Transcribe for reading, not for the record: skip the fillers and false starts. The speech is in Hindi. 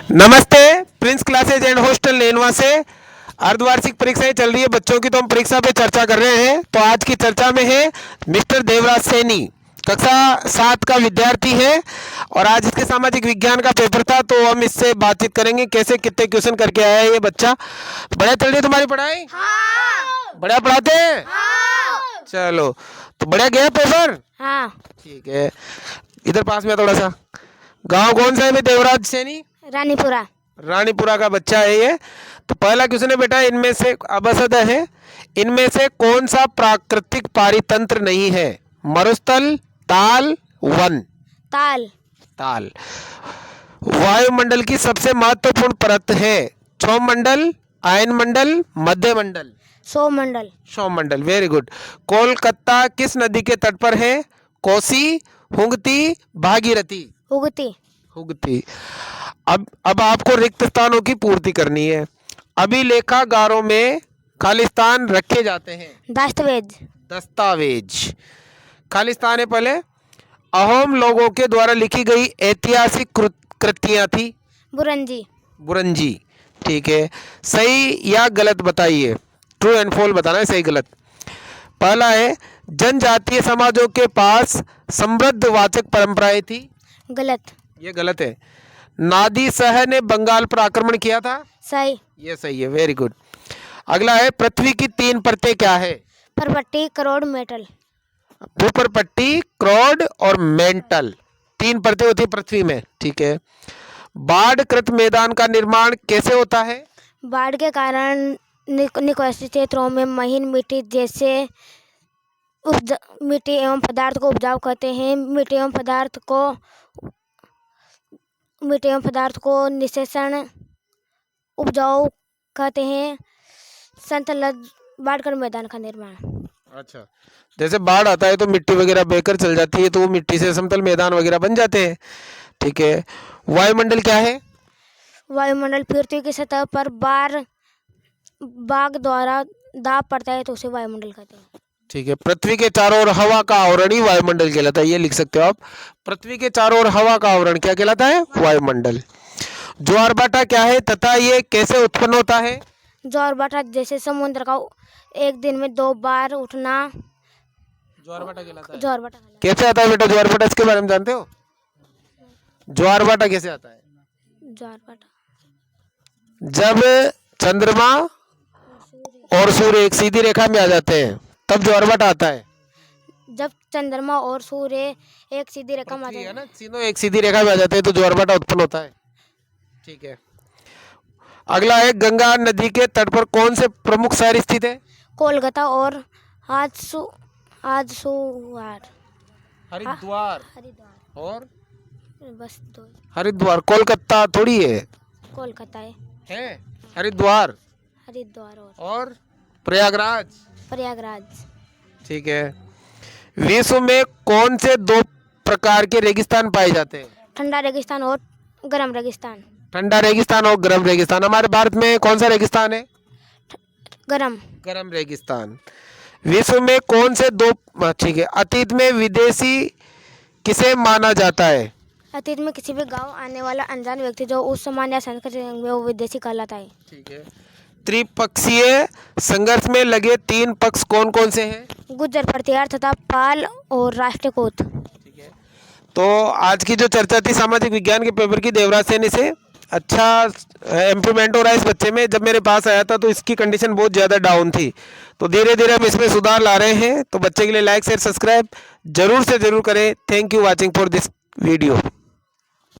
नमस्ते, प्रिंस क्लासेज एंड हॉस्टल नेनवा से अर्धवार्षिक परीक्षाएं चल रही है बच्चों की, तो हम परीक्षा पे चर्चा कर रहे हैं। तो आज की चर्चा में है मिस्टर देवराज सैनी, कक्षा 7 का विद्यार्थी है और आज इसके सामाजिक विज्ञान का पेपर था, तो हम इससे बातचीत करेंगे कैसे कितने क्वेश्चन करके आया है ये बच्चा। बढ़िया चल रही है तुम्हारी पढ़ाई? हाँ। बढ़िया पढ़ाते हैं? हाँ। चलो, तो बढ़िया गया पेपर? हाँ। ठीक है, इधर पास में थोड़ा सा। गाँव कौन सा है देवराज सैनी? रानीपुरा। रानीपुरा का बच्चा है ये। तो पहला क्वेश्चन है बेटा, इनमें से अबसद है, इनमें से कौन सा प्राकृतिक पारितंत्र नहीं है? मरुस्थल, ताल, वन। ताल। ताल। वायुमंडल की सबसे महत्वपूर्ण परत है? क्षौमंडल, आयनमंडल, मध्य मंडल। सौमंडल। क्षौमंडल, वेरी गुड। कोलकाता किस नदी के तट पर है? कोसी, हुगती, भागीरथी। उगती। हुगती। अब आपको रिक्त स्थानों की पूर्ति करनी है। अभिलेखागारों में खालिस्तान रखे जाते हैं? दस्तावेज। दस्तावेज। खालिस्तान है पहले अहोम लोगों के द्वारा लिखी गई ऐतिहासिक कृतियां थी? बुरंजी। बुरंजी। ठीक है, सही या गलत बताइए, ट्रू एंड फॉल्स बताना है, सही गलत। पहला है जनजातीय समाजों के पास समृद्ध वाचक परंपराएं थी? गलत। ये गलत है। नादी शाह ने बंगाल पर आक्रमण किया था? सही। ये सही है, वेरी गुड। अगला है पृथ्वी की 3 परतें क्या है? परपट्टी, करोड़, मेटल। भूपर पट्टी, क्रोड और मेंटल, 3 परतें होती है पृथ्वी में। ठीक है, बाढ़कृत मैदान का निर्माण कैसे होता है? बाढ़ के कारण निकासी क्षेत्रों में महीन मिट्टी जैसे मिट्टी एवं पदार्थ को उपजाऊ कहते हैं। मिट्टी एवं पदार्थ को निषेचन उपजाऊ कहते हैं। संतलज बाढ़ कर मैदान का निर्माण। अच्छा, जैसे बाढ़ आता है तो मिट्टी वगैरह बहकर चल जाती है, तो वो मिट्टी से समतल मैदान वगैरह बन जाते हैं। ठीक है, वायुमंडल क्या है? वायुमंडल पृथ्वी की सतह पर बाग द्वारा दाब पड़ता है तो उसे वायुमंडल कहते हैं। ठीक है, पृथ्वी के चारों ओर हवा का आवरण ही वायुमंडल कहलाता है, ये लिख सकते हो आप। पृथ्वी के चारों ओर हवा का आवरण क्या कहलाता है? वायुमंडल। ज्वारभाटा क्या है तथा ये कैसे उत्पन्न होता है? ज्वारभाटा जैसे समुद्र का एक दिन में 2 बार उठना ज्वारभाटा कहलाता है। ज्वारभाटा। कैसे आता है बेटा ज्वारभाटा, इसके बारे में जानते हो? ज्वारभाटा कैसे आता है? ज्वारभाटा जब चंद्रमा और सूर्य एक सीधी रेखा में आ जाते हैं तब ज्वारभाटा आता है। जब चंद्रमा और सूर्य एक सीधी रेखा में आ जाते हैं ना, तीनों एक सीधी रेखा में आ जाते हैं तो ज्वारभाटा उत्पन्न होता है। ठीक है, अगला है गंगा नदी के तट पर कौन से प्रमुख शहर स्थित है? कोलकाता और हरिद्वार। और बस 2। हरिद्वार, कोलकाता थोड़ी है, कोलकाता है हरिद्वार और प्रयागराज। ठीक है, विश्व में कौन से 2 प्रकार के रेगिस्तान पाए जाते हैं? ठंडा रेगिस्तान और गर्म रेगिस्तान। ठंडा रेगिस्तान और गर्म रेगिस्तान। हमारे भारत में कौन सा रेगिस्तान है? गर्म रेगिस्तान। विश्व में कौन से 2, ठीक है, अतीत में विदेशी किसे माना जाता है? अतीत में किसी भी गांव आने वाला अनजान व्यक्ति जो उस समाज या संस्कृति में वो विदेशी कहलाता है। ठीक है, त्रिपक्षीय संघर्ष में लगे 3 पक्ष कौन कौन से हैं? गुर्जर, प्रतिहार तथा पाल और राष्ट्रकूट। ठीक है, तो आज की जो चर्चा थी सामाजिक विज्ञान के पेपर की, देवराज सैनी से अच्छा इम्प्रूवमेंट हो रहा है इस बच्चे में। जब मेरे पास आया था तो इसकी कंडीशन बहुत ज़्यादा डाउन थी, तो धीरे धीरे हम इसमें सुधार ला रहे हैं। तो बच्चे के लिए लाइक शेयर सब्सक्राइब जरूर से जरूर करें। Thank you watching for this video.